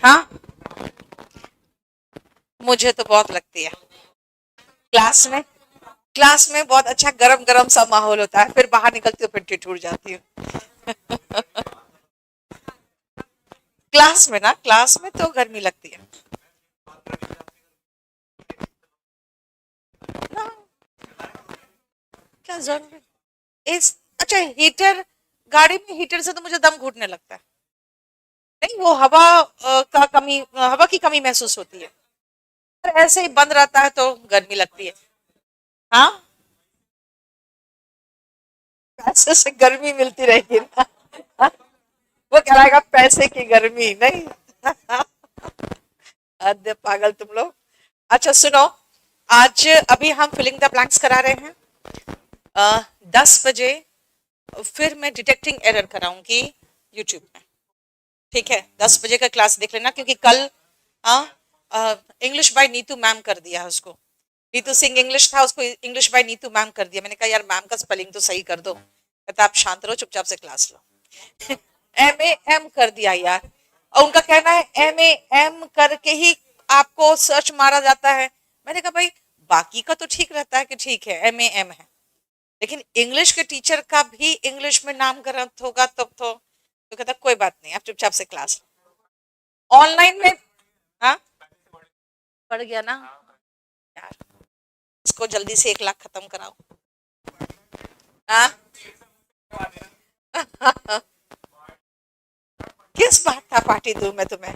हाँ, मुझे तो बहुत लगती है। क्लास में क्लास में बहुत अच्छा गरम गरम सा माहौल होता है, फिर बाहर निकलती हूँ फिर ठिठुर जाती हूँ। क्लास में ना, क्लास में तो गर्मी लगती है ना। क्या जरूरी इस अच्छा हीटर, गाड़ी में हीटर से तो मुझे दम घुटने लगता है। नहीं, वो हवा का कमी, हवा की कमी महसूस होती है। पर ऐसे ही बंद रहता है तो गर्मी लगती है। हाँ, पैसे से गर्मी मिलती रहेगी ना। वो कहलाएगा पैसे की गर्मी नहीं। अरे पागल तुम लोग। अच्छा सुनो, आज अभी हम फिलिंग द ब्लैंक्स करा रहे हैं। 10 बजे फिर मैं डिटेक्टिंग एरर कराऊंगी यूट्यूब में। ठीक है, 10 बजे का क्लास देख लेना, क्योंकि कल इंग्लिश बाय नीतू मैम कर दिया है उसको। नीतू सिंह इंग्लिश था, उसको इंग्लिश बाय नीतू मैम कर दिया। मैंने कहा यार मैम का स्पेलिंग तो सही कर दो। कहता आप शांत रहो, चुपचाप से क्लास लो। MAM कर दिया यार। और उनका कहना है MAM करके ही आपको सर्च मारा जाता है। मैंने कहा भाई बाकी का तो ठीक रहता है कि ठीक है MAM है, लेकिन इंग्लिश के टीचर का भी इंग्लिश में नाम गलत होगा तब तो कहता कोई बात नहीं, आप चुपचाप से क्लास ऑनलाइन में। हाँ, पड़ गया ना यार, इसको जल्दी से 1 लाख खत्म कराओ। हाँ। किस बात का पार्टी दूं मैं तुम्हें?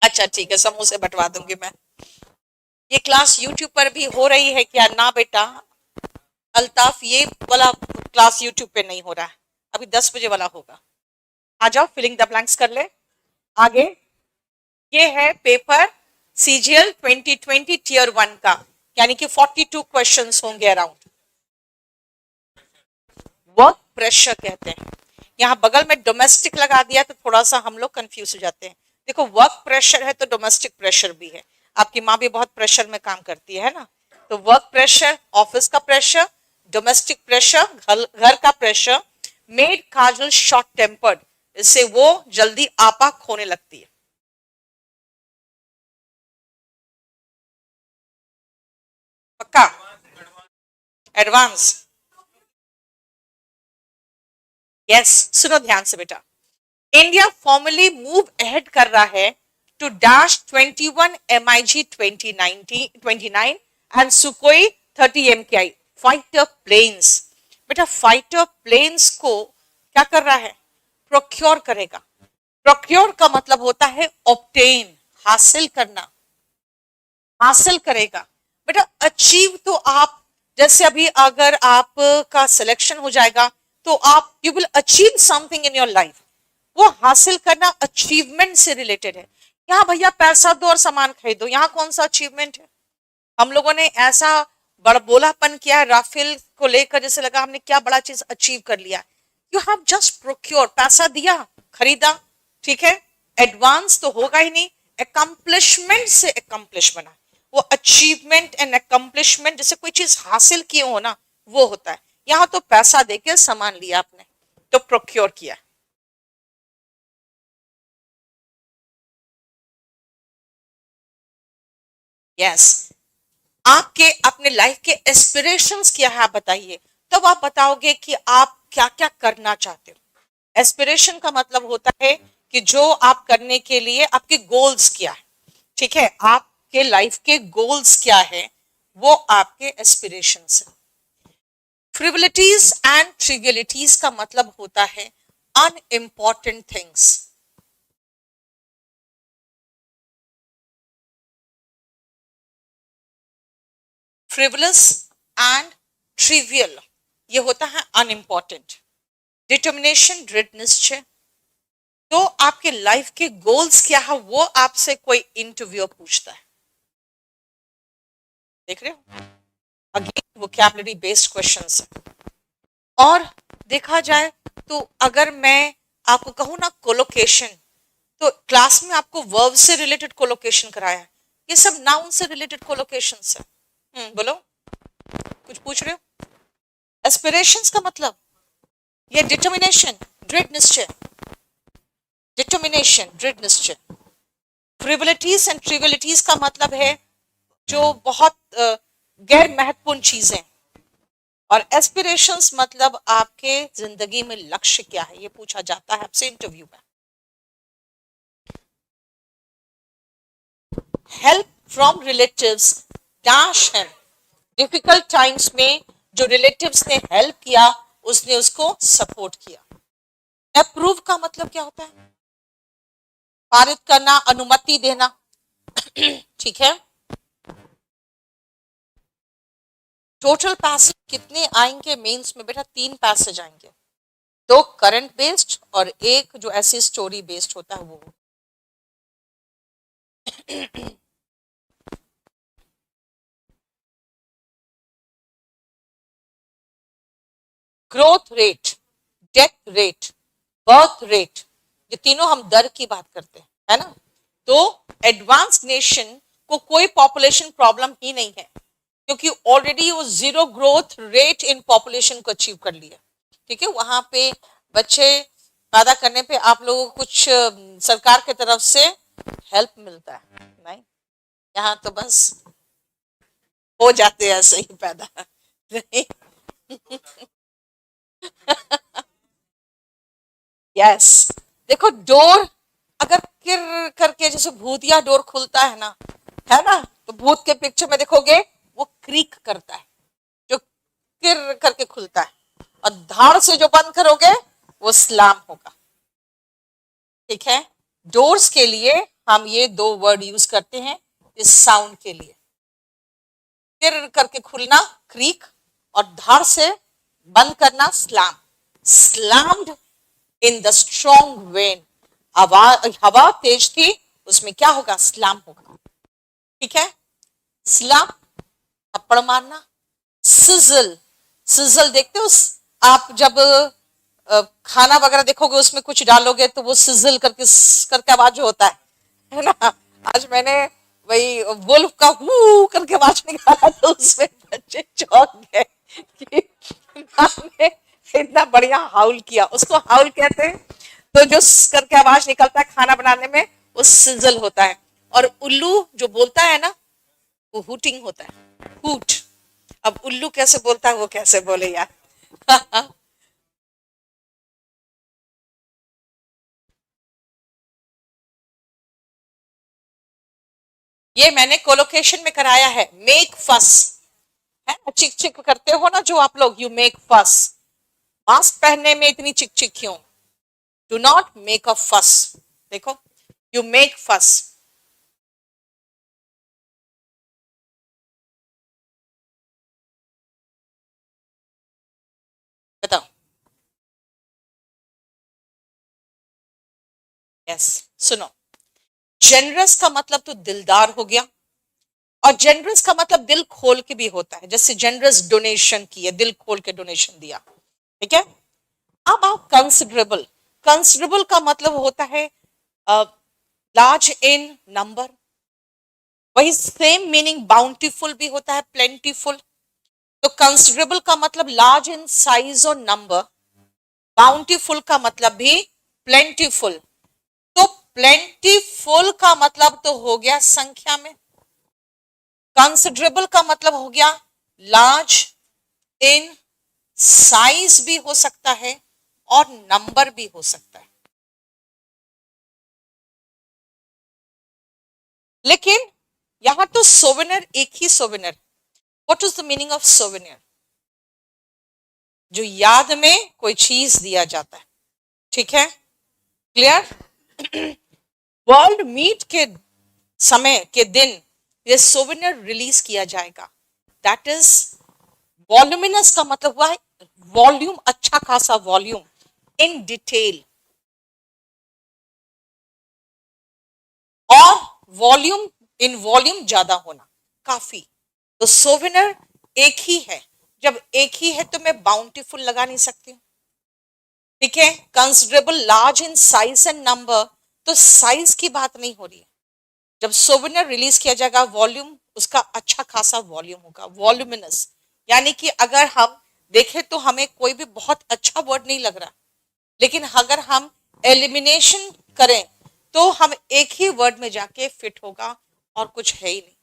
अच्छा ठीक है, समोसे बंटवा दूंगी मैं। ये क्लास यूट्यूब पर भी हो रही है क्या? ना बेटा अल्ताफ, ये वाला क्लास यूट्यूब पे नहीं हो रहा है, अभी 10 बजे वाला होगा। आ जाओ फिलिंग द ब्लैंक्स कर ले आगे। ये है पेपर CGL 2020 Tier 1 का, यानी कि 42 क्वेश्चंस होंगे अराउंड। वर्क प्रेशर कहते हैं। यहाँ बगल में डोमेस्टिक लगा दिया तो थोड़ा सा हम लोग कंफ्यूज हो जाते हैं। देखो वर्क प्रेशर है तो डोमेस्टिक प्रेशर भी है। आपकी माँ भी बहुत प्रेशर में काम करती है ना। तो वर्क प्रेशर, ऑफिस का प्रेशर, डोमेस्टिक प्रेशर, घर का प्रेशर। मेड काजल शॉर्ट टेम्पर्ड, इससे वो जल्दी आपा खोने लगती है। पक्का? एडवांस। यस, सुनो ध्यान से बेटा। इंडिया फॉर्मली मूव अहेड कर रहा है टू डैश 21 MiG 2029 एंड सुकोई 30 MKI फाइटर प्लेन्स। बेटा फाइटर प्लेन्स को क्या कर रहा है? प्रोक्योर करेगा। प्रोक्योर का मतलब होता है ऑब्टेन, हासिल करना, हासिल करेगा। बेटा अचीव तो आप, जैसे अभी अगर आपका सिलेक्शन हो जाएगा तो आप you will achieve something in your life. वो हासिल करना अचीवमेंट से रिलेटेड है। यहाँ भैया पैसा दो और सामान खरीदो, यहाँ कौन सा अचीवमेंट है? हम लोगों ने ऐसा बड़बोलापन किया है राफेल को लेकर, जैसे लगा हमने क्या बड़ा चीज अचीव कर लिया। यू हैव जस्ट प्रोक्योर, पैसा दिया खरीदा, ठीक है। एडवांस तो होगा ही नहीं, अकम्पलिशमेंट से अकम्पलिश बना। वो अचीवमेंट एंड अकम्पलिशमेंट, जैसे कोई चीज हासिल किए हो ना, वो होता है। यहाँ तो पैसा देके सामान लिया आपने, तो प्रोक्योर किया। यस, आपके अपने लाइफ के एस्पिरेशंस क्या है आप बताइए, तब आप बताओगे कि आप क्या क्या करना चाहते हो। एस्पिरेशन का मतलब होता है कि जो आप करने के लिए आपके गोल्स क्या है, ठीक है। आपके लाइफ के गोल्स क्या है, वो आपके एस्पिरेशंस है। फ्रिवलिटीज एंड ट्रिवियलिटीज का मतलब होता है unimportant things. Frivolous and trivial, ये होता है अनइम्पॉर्टेंट। डिटर्मिनेशन, दृढ़ निश्चय। तो आपके लाइफ के गोल्स क्या है, वो आपसे कोई इंटरव्यू पूछता है। देख रहे हो, अगेन वोकैबुलरी बेस्ड क्वेश्चंस है। और देखा जाए तो अगर मैं आपको कहूं ना कोलोकेशन, तो क्लास में आपको वर्ब से रिलेटेड कोलोकेशन कराया है, ये सब नाउन से रिलेटेड कोलोकेशन है। बोलो, कुछ पूछ रहे हो? एस्पिरेशंस का मतलब, ये डिटर्मिनेशन, दृढ़ निश्चय, डिटर्मिनेशन, दृढ़ निश्चय। फ्रिवलिटीज एंड ट्रिविलिटीज का मतलब है जो बहुत गैर महत्वपूर्ण चीजें, और एस्पिरेशंस मतलब आपके जिंदगी में लक्ष्य क्या है, ये पूछा जाता है आपसे इंटरव्यू में। हेल्प फ्रॉम रिलेटिव्स डैश है, डिफिकल्ट टाइम्स में जो रिलेटिव्स ने हेल्प किया उसने उसको सपोर्ट किया। अप्रूव का मतलब क्या होता है? पारित करना, अनुमति देना। ठीक है। टोटल पैसेज कितने आएंगे मेंस में बेटा? 3 पैसेज आएंगे, 2 करंट बेस्ड और एक जो ऐसी स्टोरी बेस्ड होता है वो। Growth rate, death rate, birth rate, ये तीनों हम दर की बात करते हैं, है ना। तो एडवांस नेशन को कोई पॉपुलेशन प्रॉब्लम ही नहीं है, क्योंकि ऑलरेडी वो 0 ग्रोथ रेट इन पॉपुलेशन को अचीव कर लिया। ठीक है, वहां पे बच्चे पैदा करने पे आप लोगों को कुछ सरकार की तरफ से हेल्प मिलता है नहीं, यहाँ तो बस हो जाते हैं ऐसे ही पैदा नहीं। यस, देखो डोर अगर किर करके जैसे भूतिया डोर खुलता है ना, तो भूत के पिक्चर में देखोगे वो क्रीक करता है, जो किर करके खुलता है, और धाड़ से जो बंद करोगे वो स्लाम होगा। ठीक है, डोर्स के लिए हम ये 2 वर्ड यूज करते हैं इस साउंड के लिए। किर करके खुलना क्रीक, और धाड़ से बंद करना slam. Slammed in the strong wind, हवा तेज थी उसमें क्या होगा? स्लाम होगा। ठीक है, स्लाम थप्पड़ मारना। सिजल, सिजल देखते हो आप, जब खाना वगैरह देखोगे उसमें कुछ डालोगे तो वो सिजल करके आवाज होता है ना। आज मैंने वही वुल्फ का हू करके आवाज निकाला तो उसमें बच्चे चौंक गए कि मैंने इतना बढ़िया हाउल किया। उसको हाउल कहते हैं, तो जो करके आवाज निकलता है खाना बनाने में वो सिजल होता है। और उल्लू जो बोलता है ना वो हुटिंग होता है, हुट। अब उल्लू कैसे बोलता है वो कैसे बोले यार। ये मैंने कोलोकेशन में कराया है, मेक फस है ना, चिक चिक करते हो ना जो आप लोग, यू मेक फस। मास्क पहनने में इतनी चिक चिक क्यों? डू नॉट मेक अ फस। देखो, यू मेक फस। बताओ। यस, सुनो, जेनरस का मतलब तो दिलदार हो गया, और जेनरस का मतलब दिल खोल के भी होता है, जैसे जेनरस डोनेशन की है, दिल खोल के डोनेशन दिया। ठीक है, अब आप कंसिडरेबल, कंसिडरेबल का मतलब होता है लार्ज इन नंबर। वही सेम मीनिंग बाउंटीफुल भी होता है, प्लेंटीफुल। तो कंसिडरेबल का मतलब लार्ज इन साइज और नंबर, बाउंटीफुल का मतलब भी प्लेंटीफुल। तो प्लेंटीफुल का मतलब तो हो गया संख्या में, कंसिडरेबल का मतलब हो गया लार्ज इन साइज भी हो सकता है और नंबर भी हो सकता है। लेकिन यहां तो सोवेनियर एक ही souvenir. What is the meaning of souvenir? जो याद में कोई चीज दिया जाता है। ठीक है, क्लियर। वर्ल्ड मीट के समय के दिन ये सोवेनियर रिलीज किया जाएगा। दैट इज वॉल्यूमिनस का मतलब हुआ है वॉल्यूम, अच्छा खासा वॉल्यूम, इन डिटेल, और वॉल्यूम इन वॉल्यूम ज्यादा होना, काफी। तो सोवेनियर एक ही है, जब एक ही है तो मैं बाउंटीफुल लगा नहीं सकती। ठीक है, considerable, large in size and number, तो साइज की बात नहीं हो रही है। जब सोवेनियर रिलीज किया जाएगा वॉल्यूम उसका अच्छा खासा वॉल्यूम होगा, वॉल्यूमिनस। यानी कि अगर हम देखें तो हमें कोई भी बहुत अच्छा वर्ड नहीं लग रहा, लेकिन अगर हम एलिमिनेशन करें तो हम एक ही वर्ड में जाके फिट होगा और कुछ है ही नहीं।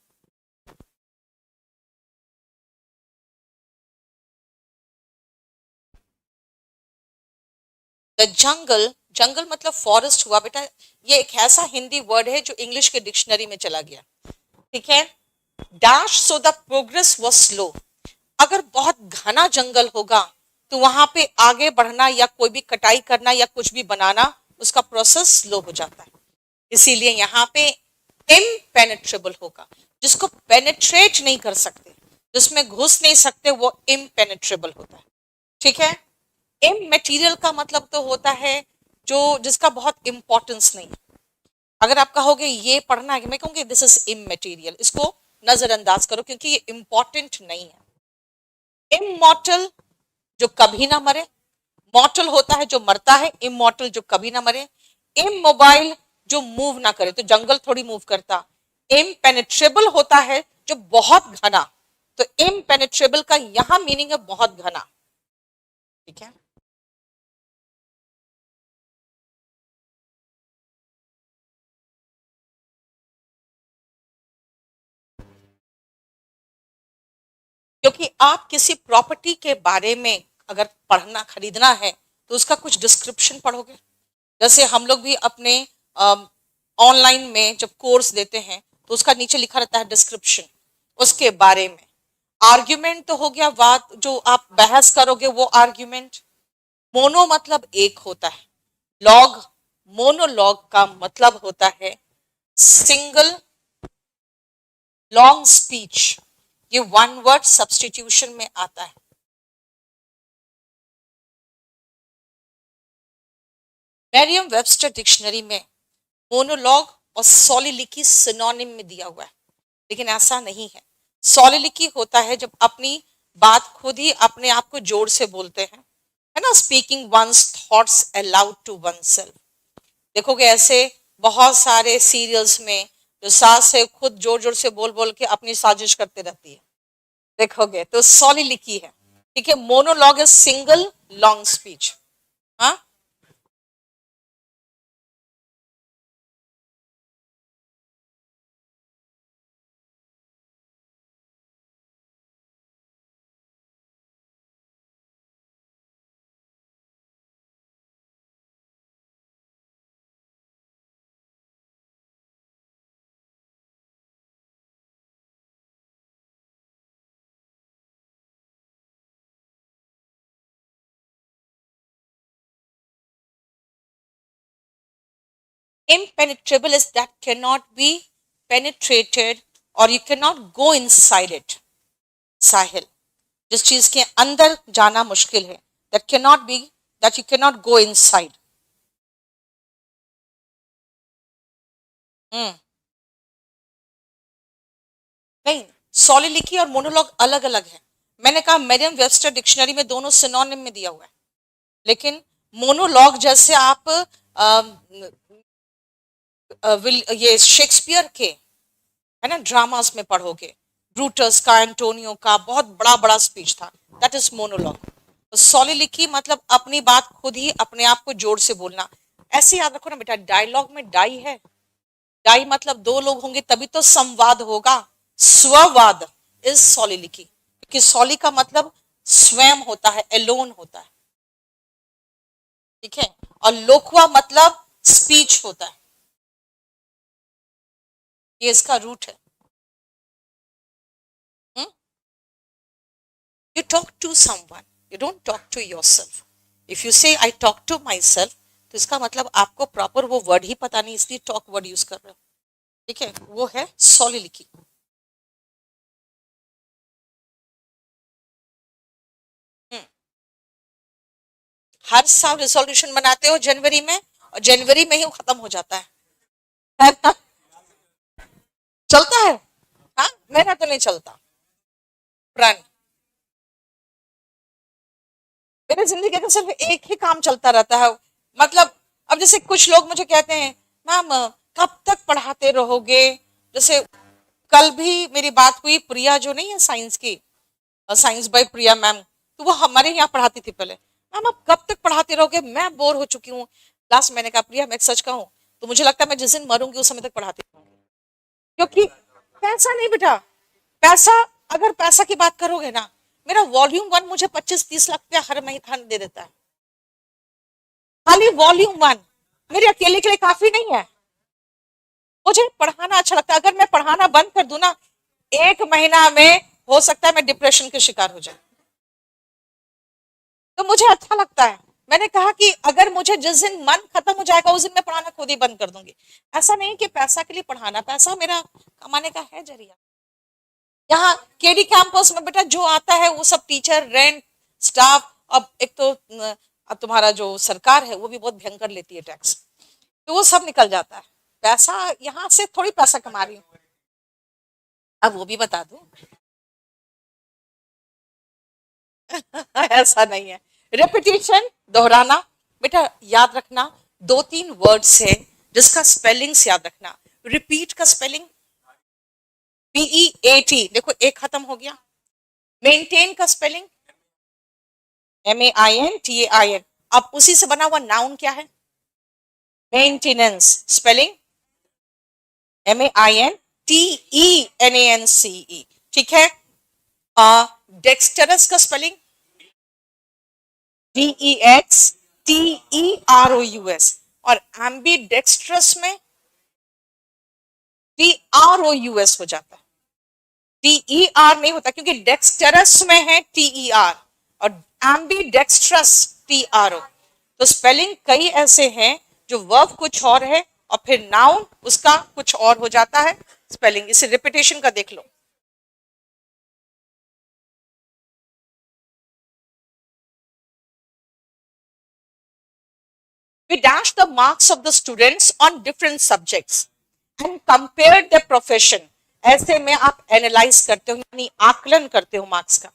द जंगल, जंगल मतलब फॉरेस्ट हुआ बेटा। ये एक ऐसा हिंदी वर्ड है जो इंग्लिश के डिक्शनरी में चला गया, ठीक है। Dash, so the progress was slow. अगर बहुत घना जंगल होगा तो वहां पे आगे बढ़ना या कोई भी कटाई करना या कुछ भी बनाना, उसका प्रोसेस स्लो हो जाता है। इसीलिए यहाँ पे इम्पेनेट्रेबल होगा। जिसको पेनेट्रेट नहीं कर सकते, जिसमें घुस नहीं सकते, वो इम्पेनेट्रेबल होता है, ठीक है। इमटेरियल का मतलब तो होता है जो जिसका बहुत इंपॉर्टेंस नहीं है। अगर आप कहोगे ये पढ़ना है, मैं कहूंगी दिस इज इमटेरियल, इसको नजरअंदाज करो क्योंकि ये इंपॉर्टेंट नहीं है। इमॉर्टल, जो कभी ना मरे। मॉर्टल होता है जो मरता है, इमॉर्टल जो कभी ना मरे। इमोबाइल, जो मूव ना करे, तो जंगल थोड़ी मूव करता। इम्पेनेट्रेबल होता है जो बहुत घना, तो इम्पेनेट्रेबल का यहां मीनिंग है बहुत घना, ठीक है। क्योंकि आप किसी प्रॉपर्टी के बारे में अगर पढ़ना खरीदना है तो उसका कुछ डिस्क्रिप्शन पढ़ोगे। जैसे हम लोग भी अपने ऑनलाइन में जब कोर्स देते हैं तो उसका नीचे लिखा रहता है डिस्क्रिप्शन, उसके बारे में। आर्ग्यूमेंट तो हो गया बात, जो आप बहस करोगे वो आर्ग्यूमेंट। मोनो मतलब एक होता है। लॉग, मोनोलॉग का मतलब होता है सिंगल लॉन्ग स्पीच। ये वन वर्ड सब्सटीट्यूशन में आता है। मैरियम वेबस्टर डिक्शनरी में मोनोलॉग और सॉलिलिकी सिनोनिम में दिया हुआ है, लेकिन ऐसा नहीं है। सॉलिलिकी होता है जब अपनी बात खुद ही अपने आप को जोर से बोलते हैं, है ना, speaking one's thoughts aloud to oneself. देखोगे ऐसे बहुत सारे सीरियल्स में जो सास है खुद जोर जोर से बोल बोल के अपनी साजिश करते रहती है, देखोगे तो सॉलिलिकी है, ठीक है। Monologue is single long speech. हाँ, impenetrable is that cannot be penetrated और you cannot go inside it। साहिल, जिस चीज के अंदर जाना मुश्किल है, that cannot be, that you cannot go inside। हम्म, नहीं, सॉलिलिकी और मोनोलॉग अलग अलग है। मैंने कहा मेरियम वेबस्टर डिक्शनरी में दोनों सिनोनिम में दिया हुआ है, लेकिन मोनोलॉग जैसे आप ये शेक्सपियर के, है ना, ड्रामास में पढ़ोगे, ब्रूटस का, एंटोनियो का बहुत बड़ा बड़ा स्पीच था, दैट इज मोनोलॉग। सॉलिलिकी मतलब अपनी बात खुद ही अपने आप को जोर से बोलना। ऐसे याद रखो ना बेटा, डायलॉग में डाई है, डाई मतलब दो लोग होंगे तभी तो संवाद होगा। स्ववाद इज सॉलिलिकी, क्योंकि सॉली का मतलब स्वयं होता है, एलोन होता है, ठीक है। और लोकवा मतलब स्पीच होता है, ये इसका रूट है। You talk to someone, you don't talk to yourself। if you say I talk to myself, तो इसका मतलब आपको प्रॉपर वो वर्ड ही पता नहीं, इसलिए टॉक वर्ड यूज कर रहे हो, ठीक है। वो है सॉलिलिकी। हर साल रिजोल्यूशन बनाते हो जनवरी में, और जनवरी में ही वो खत्म हो जाता है ना? चलता है। हाँ, मेरा तो नहीं चलता। प्रण, मेरे जिंदगी का सिर्फ एक ही काम चलता रहता है। मतलब अब जैसे कुछ लोग मुझे कहते हैं मैम कब तक पढ़ाते रहोगे। जैसे कल भी मेरी बात हुई, प्रिया जो नहीं है साइंस की, साइंस बाय प्रिया मैम, तो वो हमारे यहाँ पढ़ाती थी पहले। मैम आप कब तक पढ़ाते रहोगे, मैं बोर हो चुकी हूँ। लास्ट मैंने कहा प्रिया मैं सच कहूँ तो मुझे लगता है मैं जिस दिन मरूंगी उस समय तक पढ़ाती रहूंगी, क्योंकि पैसा नहीं बेटा। पैसा, अगर पैसा की बात करोगे ना, मेरा वॉल्यूम 1 मुझे 25-30 लाख रुपया हर महीना दे देता है, खाली वॉल्यूम 1। मेरे अकेले के लिए काफी नहीं है। मुझे पढ़ाना अच्छा लगता है, अगर मैं पढ़ाना बंद कर दूं ना, 1 महीना में हो सकता है मैं डिप्रेशन के शिकार हो जाऊं। तो मुझे अच्छा लगता है। मैंने कहा कि अगर मुझे जिस दिन मन खत्म हो जाएगा उस दिन मैं पढ़ाना खुद ही बंद कर दूंगी। ऐसा नहीं कि पैसा के लिए पढ़ाना, पैसा मेरा कमाने का है जरिया। यहाँ केडी कैंपस में बेटा जो आता है वो सब टीचर, रेंट, स्टाफ, अब एक तो अब तुम्हारा जो सरकार है वो भी बहुत भयंकर लेती है टैक्स, तो वो सब निकल जाता है। पैसा यहाँ से थोड़ी पैसा कमा रही हूँ, अब वो भी बता दूं। ऐसा नहीं है। रिपीटिशन, दोहराना, बेटा याद रखना, 2-3 वर्ड्स है जिसका स्पेलिंग्स याद रखना। रिपीट का स्पेलिंग PEAT, देखो एक खत्म हो गया। मेंटेन का स्पेलिंग MAINTAIN। अब उसी से बना हुआ नाउन क्या है? Maintenance, spelling MAINTENANCE। ठीक है। डेक्स्टरस का स्पेलिंग DEXTEROUS। और एम्बी डेक्स्ट्रस में TROUS हो जाता है, TER नहीं होता, क्योंकि डेक्स्टरस में है TER और एम्बी डेक्स्ट्रस TRO। तो स्पेलिंग कई ऐसे हैं जो वर्ब कुछ और है और फिर नाउन उसका कुछ और हो जाता है स्पेलिंग। इसे रिपीटेशन का देख लो। We dash the marks of the students on different subjects and compare their profession। ऐसे में आप एनालाइज करते हो, यानी आकलन करते हो मार्क्स का।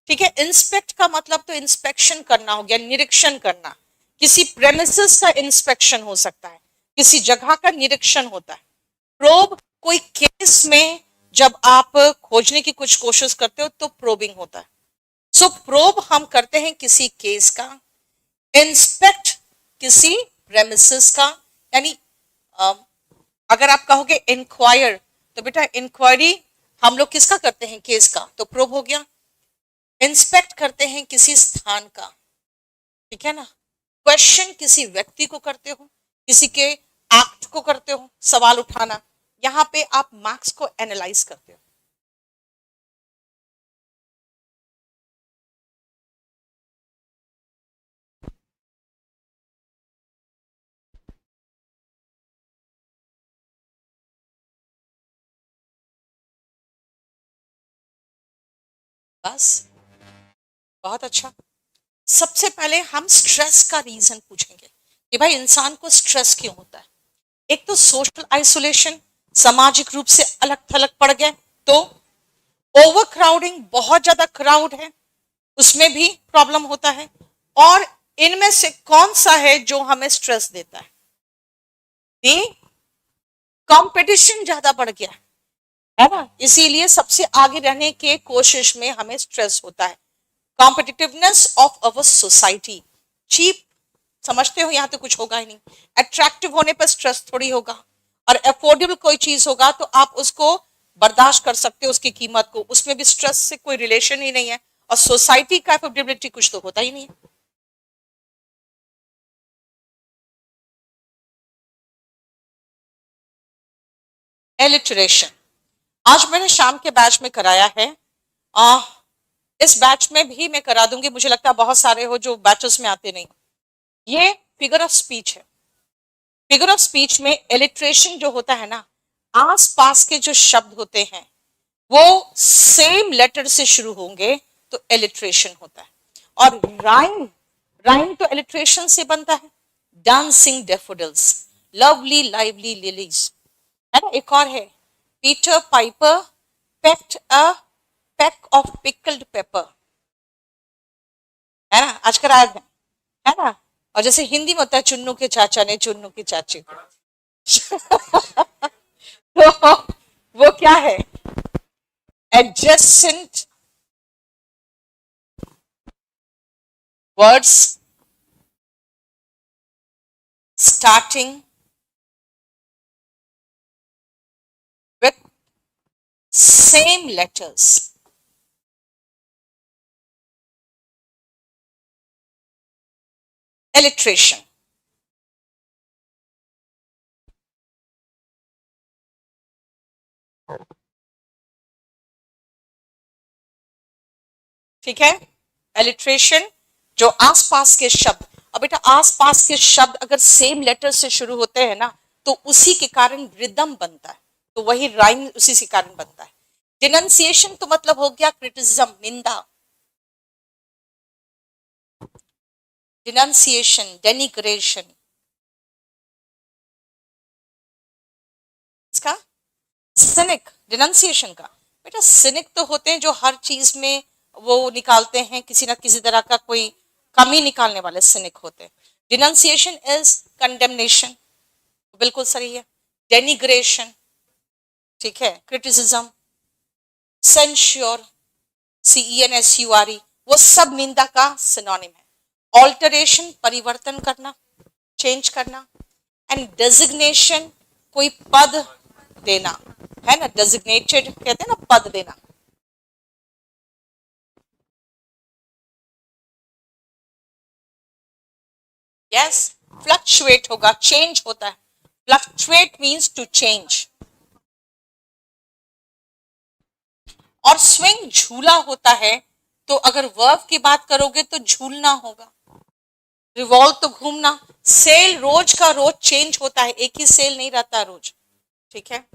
ठीक है। इंस्पेक्ट का मतलब तो इंस्पेक्शन करना हो गया, निरीक्षण करना। किसी प्रेमिसेस का इंस्पेक्शन हो सकता है, किसी जगह का निरीक्षण होता है। प्रोब, कोई केस में जब आप खोजने की कुछ कोशिश करते हो तो प्रोबिंग होता है। सो प्रोब हम करते हैं किसी केस का, इंस्पेक्ट किसी प्रेमिसेस का, यानी अगर आप कहोगे इंक्वायर तो बेटा इंक्वायरी हम लोग किसका करते हैं? केस का, तो प्रोब हो गया। इंस्पेक्ट करते हैं किसी स्थान का, ठीक है ना। क्वेश्चन किसी व्यक्ति को करते हो, किसी के एक्ट को करते हो, सवाल उठाना। यहाँ पे आप मार्क्स को एनालाइज करते हो। बस, बहुत अच्छा। सबसे पहले हम स्ट्रेस का रीजन पूछेंगे कि भाई इंसान को स्ट्रेस क्यों होता है। एक तो सोशल आइसोलेशन, सामाजिक रूप से अलग थलग पड़ गए, तो ओवर क्राउडिंग, बहुत ज्यादा क्राउड है उसमें भी प्रॉब्लम होता है। और इनमें से कौन सा है जो हमें स्ट्रेस देता है? कंपटीशन ज्यादा बढ़ गया है ना, इसीलिए सबसे आगे रहने के कोशिश में हमें स्ट्रेस होता है। Competitiveness of our society, cheap समझते हो, यहां तो कुछ होगा ही नहीं। अट्रैक्टिव होने पर स्ट्रेस थोड़ी होगा, और अफोर्डेबल कोई चीज होगा तो आप उसको बर्दाश्त कर सकते हो उसकी कीमत को, उसमें भी स्ट्रेस से कोई रिलेशन ही नहीं है। और सोसाइटी का अफोर्डेबिलिटी कुछ तो होता ही नहीं है। एलिटरेशन आज मैंने शाम के बैच में कराया है। आ, इस बैच में भी मैं करा दूंगी, मुझे लगता है बहुत सारे हो जो बैचेस में आते नहीं। ये फिगर ऑफ स्पीच है। फिगर ऑफ स्पीच में एलिट्रेशन जो होता है ना, आस पास के जो शब्द होते हैं वो सेम लेटर से शुरू होंगे तो एलिट्रेशन होता है। और राइम, राइम तो एलिट्रेशन से बनता है। Dancing daffodils, lovely lively lilies, है ना। एक और है, Peter Piper packed a peck of pickled pepper, है ना, आज का राग है ना। और जैसे हिंदी में होता है, चुन्नू के चाचा ने चुन्नू की चाची को। तो वो क्या है? Adjacent words starting with same letters. Alliteration. ठीक है, एलिट्रेशन जो आसपास के शब्द, अब बेटा आसपास के शब्द अगर सेम लेटर से शुरू होते हैं ना तो उसी के कारण रिदम बनता है, तो वही राइम उसी के कारण बनता है। डिनंसिएशन तो मतलब हो गया क्रिटिसिज्म, निंदा। डिनंसिएशन, डेनिग्रेशन, इसका सिनिक, डिनंसिएशन का बेटा सिनिक तो होते हैं जो हर चीज में वो निकालते हैं, किसी ना किसी तरह का कोई कमी निकालने वाले सिनिक होते हैं। डिनंसिएशन इज कंडेमनेशन, बिल्कुल सही है। डेनिग्रेशन, ठीक है, क्रिटिसिज्म, सेंश्योर, CENSURE, वो सब निंदा का सिनोनिम है। ऑल्टरेशन, परिवर्तन करना, चेंज करना। एंड डेजिग्नेशन, कोई पद देना, है ना, डेजिग्नेटेड कहते हैं ना, पद देना। यस, फ्लक्चुएट होगा, चेंज होता है। Fluctuate means to change. और स्विंग झूला होता है, तो अगर वर्ब की बात करोगे तो झूलना होगा। रिवॉल्व तो घूमना। सेल रोज का रोज चेंज होता है, एक ही सेल नहीं रहता रोज, ठीक है।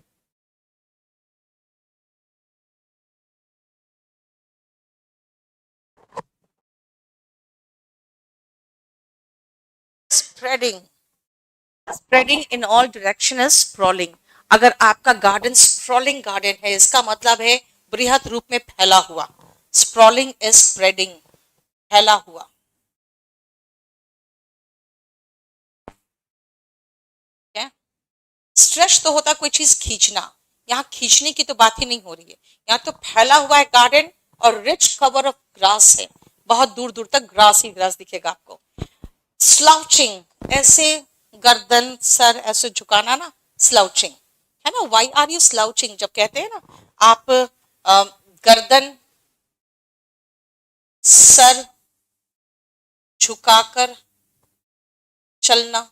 Spreading, spreading in all direction is sprawling. अगर आपका गार्डन स्प्रॉलिंग गार्डन है, इसका मतलब है बृहद रूप में फैला हुआ। स्प्रॉलिंग इज स्प्रेडिंग, फैला हुआ। स्ट्रेच तो होता कोई चीज खींचना, यहाँ खींचने की तो बात ही नहीं हो रही है, यहाँ तो फैला हुआ है गार्डन और रिच कवर ऑफ ग्रास है, बहुत दूर दूर तक ग्रास ही ग्रास दिखेगा आपको। स्लाउचिंग, ऐसे गर्दन सर ऐसे झुकाना ना, स्लाउचिंग, है ना। वाई आर यू स्लाउचिंग, जब कहते हैं ना आप गर्दन सर झुकाकर चलना,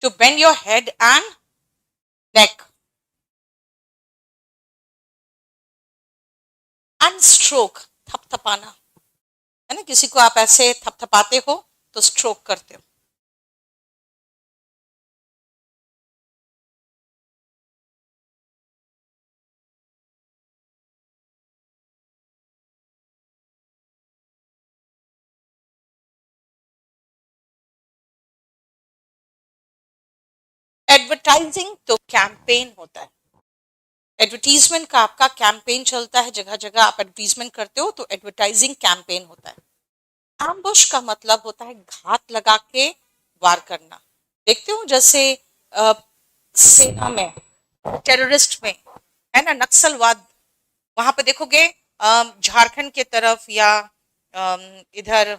to bend your head and neck. And stroke, थपथपाना, है ना, किसी को आप ऐसे थपथपाते हो तो स्ट्रोक करते हो। एडवर्टाइजिंग तो कैंपेन होता है। एडवर्टीजमेंट का आपका कैंपेन चलता है, जगह जगह आप एडवर्टीजमेंट करते हो तो एडवर्टाइजिंग कैंपेन होता है। एम्बुश का मतलब होता है घात लगा के वार करना। देखते हो जैसे सेना में, टेररिस्ट में, है ना, नक्सलवाद, वहां पे देखोगे झारखंड के तरफ या इधर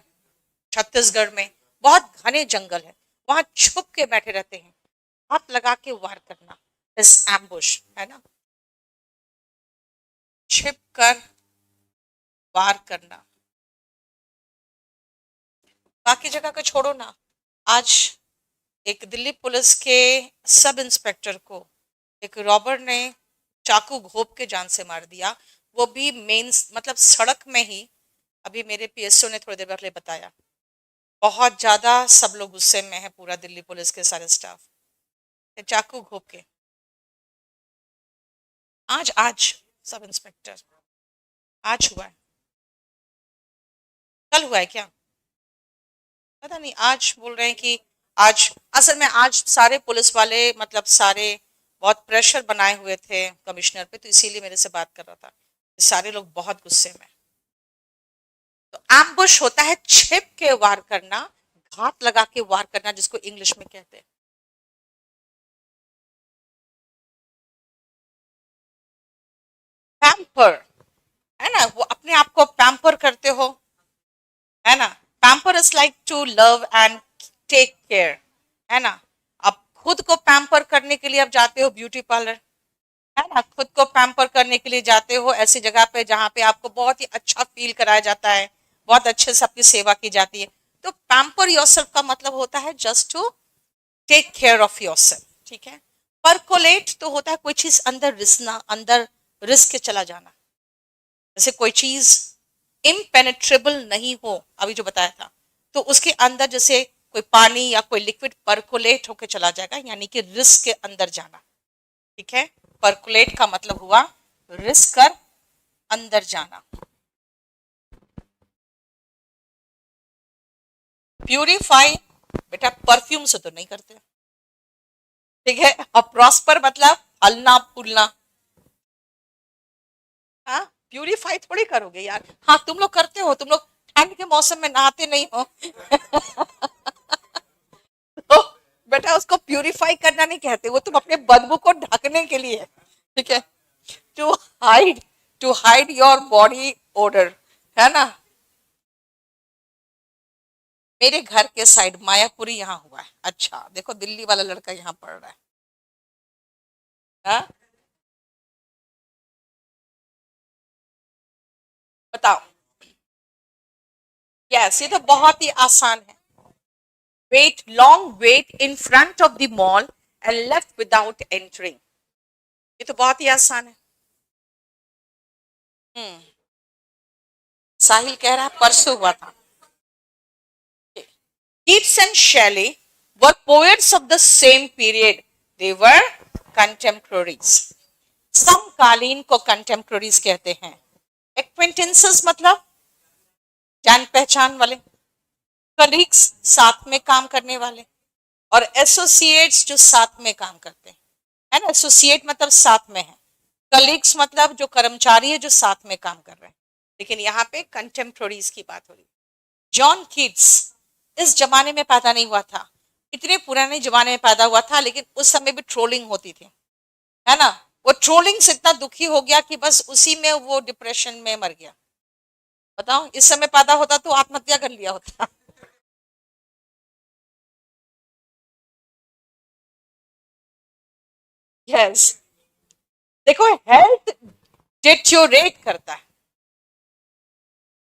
छत्तीसगढ़ में बहुत घने जंगल है, वहां छुप के बैठे रहते हैं, हाथ लगा के वार करना इस एम्बुश, है ना, छिप कर वार करना। बाकी जगह का छोड़ो ना, आज एक दिल्ली पुलिस के सब इंस्पेक्टर को एक रॉबर ने चाकू घोंप के जान से मार दिया, वो भी मेन मतलब सड़क में ही। अभी मेरे PSO ने थोड़ी देर पहले बताया, बहुत ज्यादा सब लोग गुस्से में है, पूरा दिल्ली पुलिस के सारे स्टाफ, चाकू घोंप के। आज आज सब इंस्पेक्टर, आज हुआ है, कल हुआ है क्या पता नहीं, आज बोल रहे हैं कि आज, असल में आज सारे पुलिस वाले मतलब सारे बहुत प्रेशर बनाए हुए थे कमिश्नर पे, तो इसीलिए मेरे से बात कर रहा था, सारे लोग बहुत गुस्से में। तो एम्बुश होता है छिप के वार करना, घात लगा के वार करना, जिसको इंग्लिश में कहते हैं। पैम्पर, है ना, वो अपने आप को पैम्पर करते हो, है ना? Pamper is like to love and take care, है ना? अब खुद को पैम्पर करने के लिए आप जाते हो ब्यूटी पार्लर, है ना? खुद को पैम्पर करने के लिए जाते हो ऐसी जगह पे जहाँ पे आपको बहुत ही अच्छा फील कराया जाता है, बहुत अच्छे से आपकी सेवा की जाती है। तो पैम्पर योरसेल्फ का मतलब होता है just to take care of yourself, ठीक है? परकोलेट तो होता है कोई चीज अंदर रिसना, अंदर रिस के चला जाना, जैसे कोई चीज इम्पेनेट्रेबल नहीं हो, अभी जो बताया था, तो उसके अंदर जैसे कोई पानी या कोई लिक्विड परकोलेट होके चला जाएगा, यानी कि रिस के अंदर जाना, ठीक है? परकुलेट का मतलब हुआ रिस कर अंदर जाना। प्यूरिफाई बेटा परफ्यूम से तो नहीं करते, ठीक है? और प्रॉस्पर मतलब फलना फूलना। हाँ, प्यूरिफाई थोड़ी करोगे यार। हाँ, तुम लोग करते हो, तुम लोग ठंड के मौसम में नहाते नहीं हो। तो बेटा उसको प्यूरिफाई करना नहीं कहते, वो तुम अपने बदबू को ढकने के लिए, ठीक है? To hide, to hide your body odour, है ना? मेरे घर के साइड मायापुरी यहाँ हुआ है। अच्छा देखो, दिल्ली वाला लड़का यहाँ पढ़ रहा है। हाँ? बताओ। यस, ये तो बहुत ही आसान है। Wait, long wait in front of the mall and left without entering, ये तो बहुत ही आसान है। हम्म। साहिल कह रहा है परसों हुआ था। Keats and Shelley were poets of the same period. They were contemporaries. समकालीन को कंटेम्प्रोरीज कहते हैं। एक्वेंटेंसेस मतलब जान पहचान वाले, कलीग्स साथ में काम करने वाले, और एसोसिएट्स जो साथ में काम करते हैं, है ना? एसोसिएट मतलब साथ में है, कलीग्स मतलब जो कर्मचारी है जो साथ में काम कर रहे हैं। लेकिन यहाँ पे कंटेम्प्रोरीज की बात हो रही है। जॉन कीट्स इस जमाने में पैदा नहीं हुआ था, इतने पुराने जमाने में पैदा हुआ था, लेकिन उस समय भी ट्रोलिंग होती थी, है ना? वो ट्रोलिंग से इतना दुखी हो गया कि बस उसी में वो डिप्रेशन में मर गया। बताओ, इस समय पैदा होता तो आत्महत्या कर लिया होता। यस। देखो, हेल्थ डिटेरियोरेट करता है,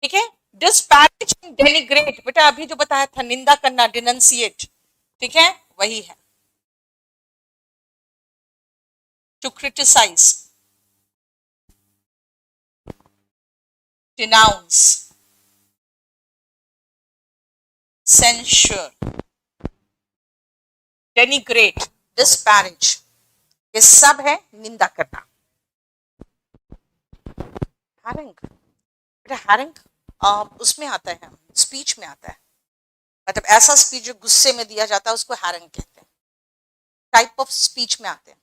ठीक है? डिस्पैरिज एंड डेनिग्रेट, बेटा अभी जो बताया था, निंदा करना, डिनंसिएट, ठीक है? वही है। To criticise, denounce, censure, denigrate, disparage, ये सब है निंदा करना। हैरिंग, बेटा हैरिंग उसमें आता है, स्पीच में आता है, मतलब ऐसा स्पीच जो गुस्से में दिया जाता है उसको हैरिंग कहते हैं, टाइप ऑफ स्पीच में आते हैं।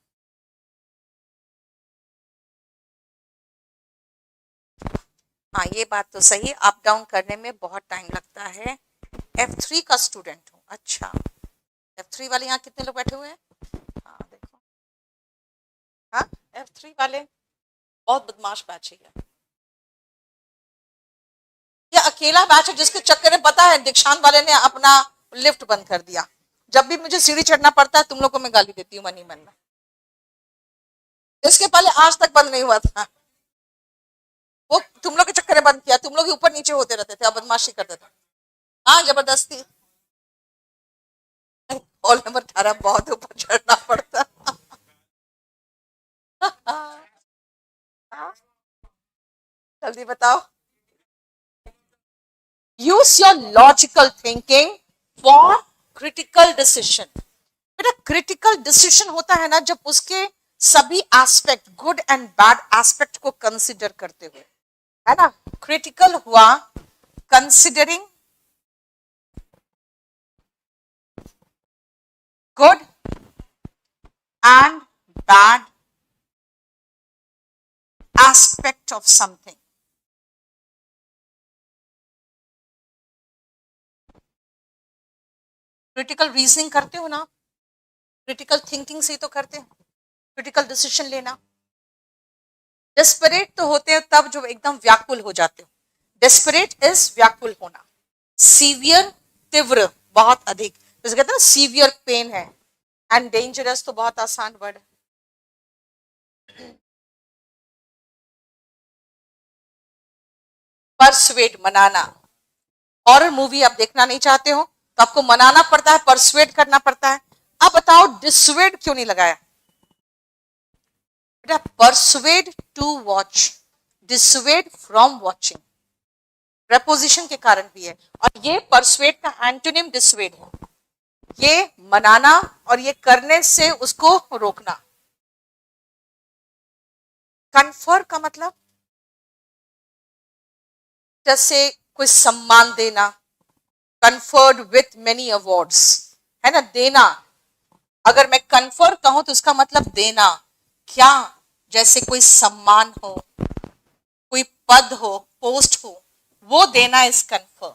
हाँ, ये बात तो सही, अप डाउन करने में बहुत टाइम लगता है। F3 का स्टूडेंट हूँ। अच्छा, F3 वाले यहाँ कितने लोग बैठे हुए हैं? हाँ देखो, हाँ, F3 वाले बहुत बदमाश बैच है ये अकेला बैच है जिसके चक्कर में पता है दीक्षांत वाले ने अपना लिफ्ट बंद कर दिया। जब भी मुझे सीढ़ी चढ़ना पड़ता है तुम लोग को मैं गाली देती हूँ मन ही मन में। इसके पहले आज तक बंद नहीं हुआ था, वो तुम लोग के चक्कर में बंद किया, तुम लोग ही ऊपर नीचे होते रहते थे और बदमाशी करते थे। हाँ, जबरदस्ती। हॉल नंबर 18 बहुत ऊपर चढ़ना पड़ता। जल्दी बताओ। Use your logical thinking for critical decision. बेटा क्रिटिकल डिसीजन होता है ना जब उसके सभी aspect, good and bad aspect को कंसिडर करते हुए, है ना? क्रिटिकल हुआ considering good and bad aspect of something. Critical reasoning करते हो ना, क्रिटिकल थिंकिंग से ही तो करते हैं, क्रिटिकल डिसीजन लेना। डेस्परेट तो होते हैं तब जो एकदम व्याकुल हो जाते हो, डेस्परेट इज व्याकुल होना। सीवियर तीव्र, बहुत अधिक, जैसे कहते हैं सीवियर पेन है। एंड डेंजरस तो बहुत आसान वर्ड है। परसुएट मनाना, हॉरर मूवी आप देखना नहीं चाहते हो तो आपको मनाना पड़ता है, परसुएट करना पड़ता है। अब बताओ डिसुएड क्यों नहीं लगाया बेटा? Persuade to watch, dissuade from watching, preposition के कारण भी है। और ये परसुएड का एंटोनिम डिसुएड है, ये मनाना और ये करने से उसको रोकना। कन्फर का मतलब जैसे कोई सम्मान देना, कन्फर्ड विथ मेनी अवार्ड्स, है ना, देना। अगर मैं कन्फर कहूं तो उसका मतलब देना, क्या, जैसे कोई सम्मान हो, कोई पद हो, पोस्ट हो, वो देना इस कन्फर।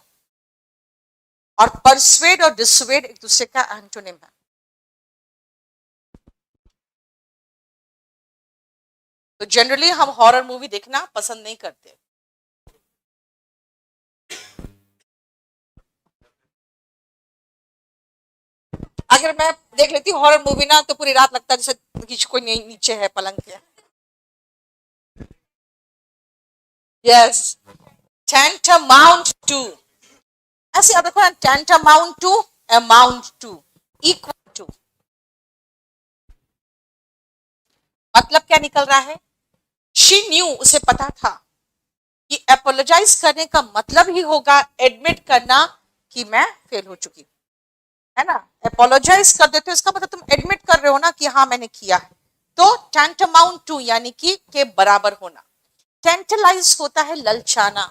और परसुएड और डिसुएड एक दूसरे का एंटोनिम है। तो जनरली हम हॉरर मूवी देखना पसंद नहीं करते। अगर मैं देख लेती हूँ हॉरर मूवी ना तो पूरी रात लगता है जैसे कोई नीचे है पलंग के। यस, tantamount to, ऐसे याद रखो ना, tantamount to, amount to, equal to। मतलब क्या निकल रहा है? शी न्यू, उसे पता था कि अपोलोजाइज करने का मतलब ही होगा एडमिट करना कि मैं फेल हो चुकी, है ना। अपोलोजाइज कर देते हो इसका मतलब तुम एडमिट कर रहे हो ना कि हाँ मैंने किया है। तो tantamount to यानी कि के बराबर होना। टेंटलाइज होता है ललचाना,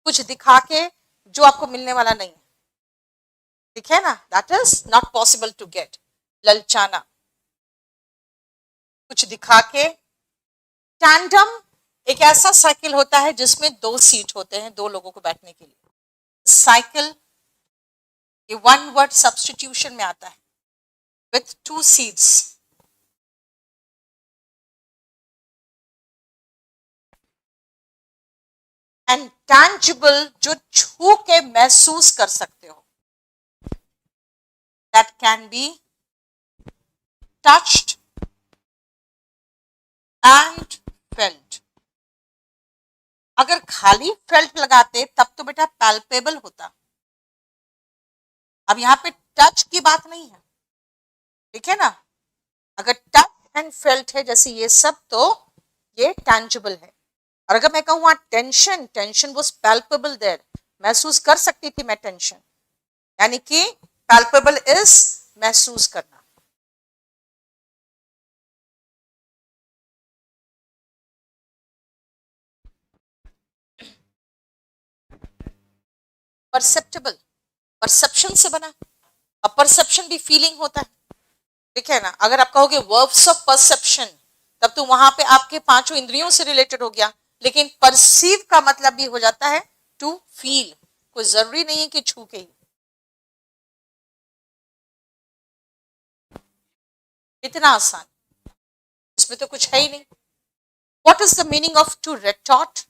कुछ दिखा के जो आपको मिलने वाला नहीं है, ठीक है ना, that is not possible to get, ललचाना, कुछ दिखा के। टैंडम एक ऐसा साइकिल होता है जिसमें 2 सीट होते हैं, 2 लोगों को बैठने के लिए। साइकिल ये 1 वर्ड सब्स्टिट्यूशन में आता है, विथ 2 सीट्स। एंड टैंजिबल जो छू के महसूस कर सकते हो, that can be touched and felt. अगर खाली फेल्ट लगाते तब तो बेटा पैल्पेबल होता। अब यहां पे टच की बात नहीं है, ठीक है ना। अगर टच एंड फेल्ट है जैसे ये सब तो ये टैंजिबल है। और अगर मैं कहूँ tension, tension was palpable there, महसूस कर सकती थी मैं टेंशन, यानी कि पैल्पेबल इज महसूस करना। परसेप्टेबल, परसेप्शन से बना। अब परसेप्शन भी फीलिंग होता है, ठीक है ना। अगर आप कहोगे वर्ब्स ऑफ परसेप्शन तब तो वहां पे आपके 5 इंद्रियों से रिलेटेड हो गया, लेकिन परसीव का मतलब भी हो जाता है टू फील, कोई जरूरी नहीं है कि छू के ही। इतना आसान, इसमें तो कुछ है ही नहीं। What is the meaning of to retort?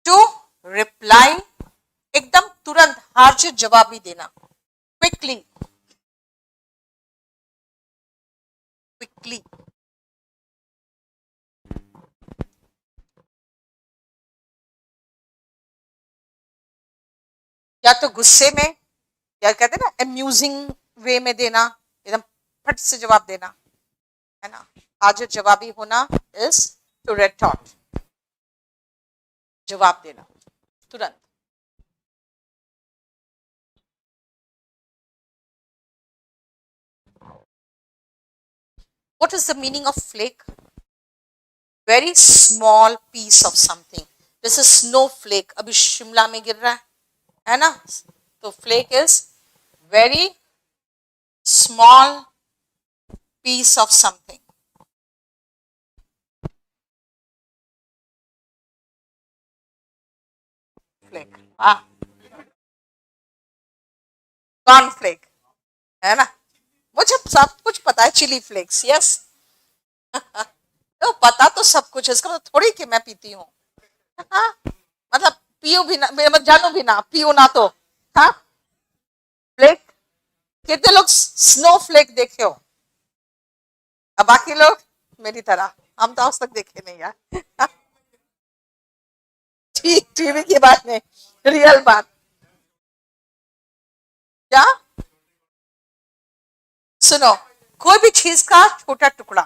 To reply, एकदम तुरंत हार्ज जवाब भी देना, क्विकली, क्विकली। या तो गुस्से में, या कहते हैं ना अम्यूजिंग वे में देना, एकदम फट से जवाब देना, है ना। हाजिर जवाबी होना इज टू रेटॉर्ट, जवाब देना तुरंत। What is the meaning of flake? Very small piece of something. This is snowflake. अभी शिमला में गिर रहा है ना, तो flake is very small piece of something. Flake. हाँ, कॉर्नफ्लेक, है ना। मुझे सब कुछ पता है, चिली फ्लेक्स, यस। तो पता तो सब कुछ है, इसका मतलब थोड़ी कि मैं पीती हूँ। हाँ, मतलब पियो भी ना, मतलब जानो भी ना, पियो ना तो। हाँ, फ्लेक, कितने लोग स्नो फ्लेक देखे हो? अब बाकी लोग मेरी तरह, हम तो आज तक देखे नहीं यार। ठीक, टीवी की बात नहीं, रियल बात। क्या? सुनो, कोई भी चीज का छोटा टुकड़ा,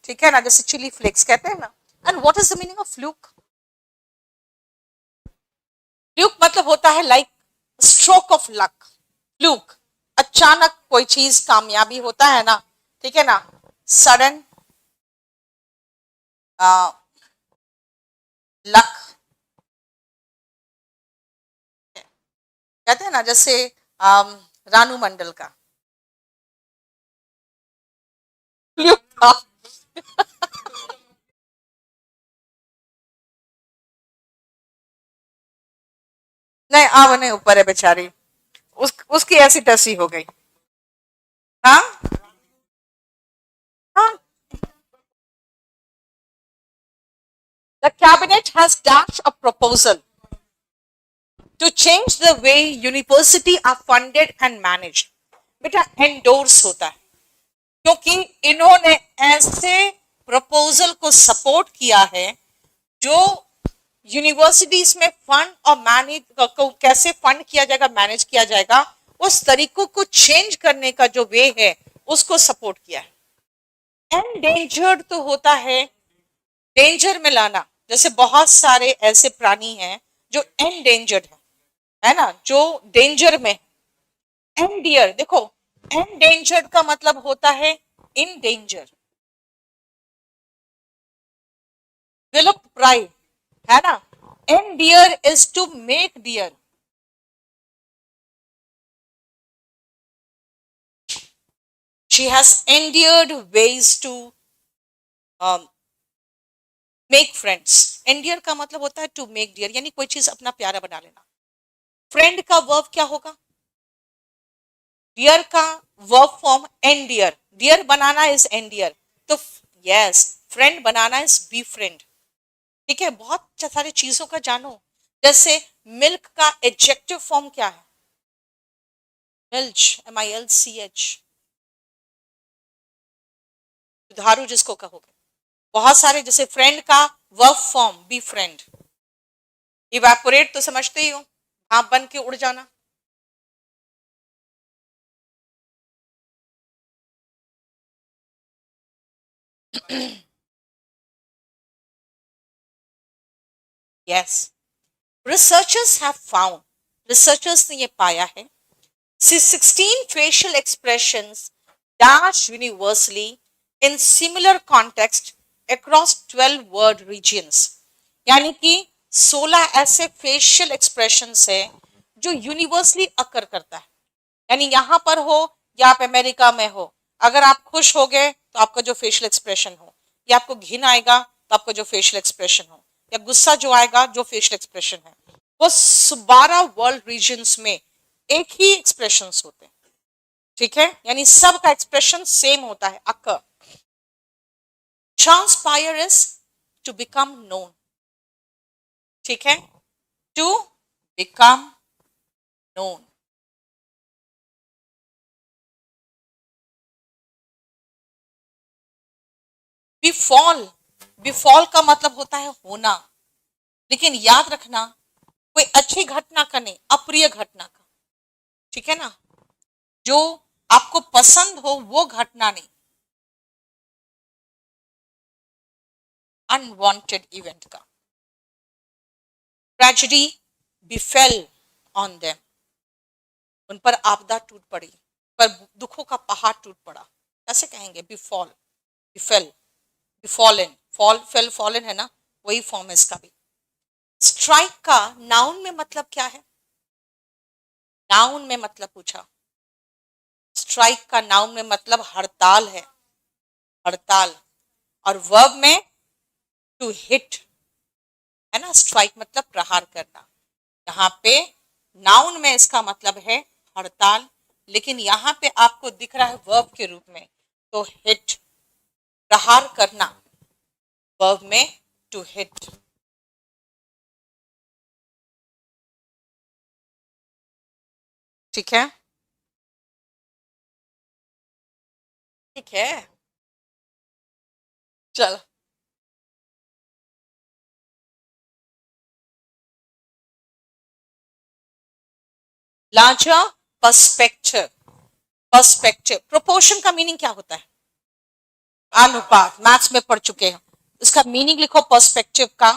ठीक है ना, जैसे चिली फ्लेक्स कहते हैं ना। And what is the meaning of fluke? Fluke मतलब होता है like stroke of luck. Fluke, अचानक कोई चीज कामयाबी होता है ना, ठीक है ना, सडन लक कहते हैं ना, जैसे रानू मंडल का फ्लूक था। नहीं, अब नहीं, ऊपर है बेचारी, उसकी ऐसी तैसी हो गई। हाँ, हाँ। The cabinet has dashed a proposal to change the way university are funded and managed. बेटा एंडोर्स होता है, क्योंकि इन्होंने ऐसे प्रपोजल को सपोर्ट किया है जो यूनिवर्सिटीज में फंड और मैनेज को कैसे फंड किया जाएगा, मैनेज किया जाएगा, उस तरीकों को चेंज करने का जो वे है उसको सपोर्ट किया है। एंडेंजर्ड तो होता है डेंजर में लाना, जैसे बहुत सारे ऐसे प्राणी हैं जो एंडेंजर्ड है ना, जो डेंजर में। एंडियर देखो, एंडेंजर्ड का मतलब होता है इन डेंजर, विलुप्त प्राय, है ना। Endear is to make dear. She has endeared ways to make friends. Endear का मतलब होता है टू मेक डियर, यानी कोई चीज अपना प्यारा बना लेना। फ्रेंड का वर्ब क्या होगा? डियर का वर्ब फॉर्म एंडियर, डियर बनाना इज एंडियर, तो यस, फ्रेंड बनाना इज बी फ्रेंड। ठीक है, बहुत सारी चीजों का जानो, जैसे मिल्क का एडजेक्टिव फॉर्म क्या है? मिल्च, MILCH, दुधारू जिसको कहोगे। बहुत सारे, जैसे फ्रेंड का verb form be friend. Evaporate तो समझते ही हो, भाप बन के उड़ जाना। Yes, researchers have found, researchers ने ये पाया है, 16 facial expressions dash universally in similar context across 12 word regions। यानी कि 16 ऐसे फेशियल एक्सप्रेशंस है जो यूनिवर्सली अकर करता है। यानी यहां पर हो या आप अमेरिका में हो, अगर आप खुश हो गए तो आपका जो फेशियल एक्सप्रेशन हो, या आपको घिन आएगा तो आपका जो फेशियल एक्सप्रेशन हो, या गुस्सा जो आएगा जो फेशियल एक्सप्रेशन है, वो 12 वर्ल्ड रीजन्स में एक ही एक्सप्रेशंस होते हैं। ठीक है, यानी सबका एक्सप्रेशन सेम होता है, occur. Transpire is to become known. ठीक है, to become known. Befall, befall का मतलब होता है होना, लेकिन याद रखना कोई अच्छी घटना का नहीं, अप्रिय घटना का। ठीक है ना, जो आपको पसंद हो वो घटना नहीं, अनवांटेड इवेंट का। ट्रेजेडी बिफेल ऑन देम, उन पर आपदा टूट पड़ी, पर दुखों का पहाड़ टूट पड़ा, कैसे कहेंगे? बिफॉल, बिफेल, बिफॉलन, फॉल फेल फॉलन है ना, वही फॉर्म है इसका भी। स्ट्राइक का नाउन में मतलब क्या है? नाउन में मतलब पूछा, स्ट्राइक का नाउन में मतलब हड़ताल है, हड़ताल। और वर्ब में टू हिट, है ना, स्ट्राइक मतलब प्रहार करना। यहाँ पे नाउन में इसका मतलब है हड़ताल, लेकिन यहाँ पे आपको दिख रहा है वर्ब के रूप में, तो हिट, प्रहार करना। वर्ब में टू हिट। ठीक है, ठीक है, चलो। लार्जर पर्सपेक्टिव, पर्सपेक्टिव, प्रोपोर्शन का मीनिंग क्या होता है? अनुपात, मैथ्स में पढ़ चुके हैं। इसका मीनिंग लिखो पर्सपेक्टिव का।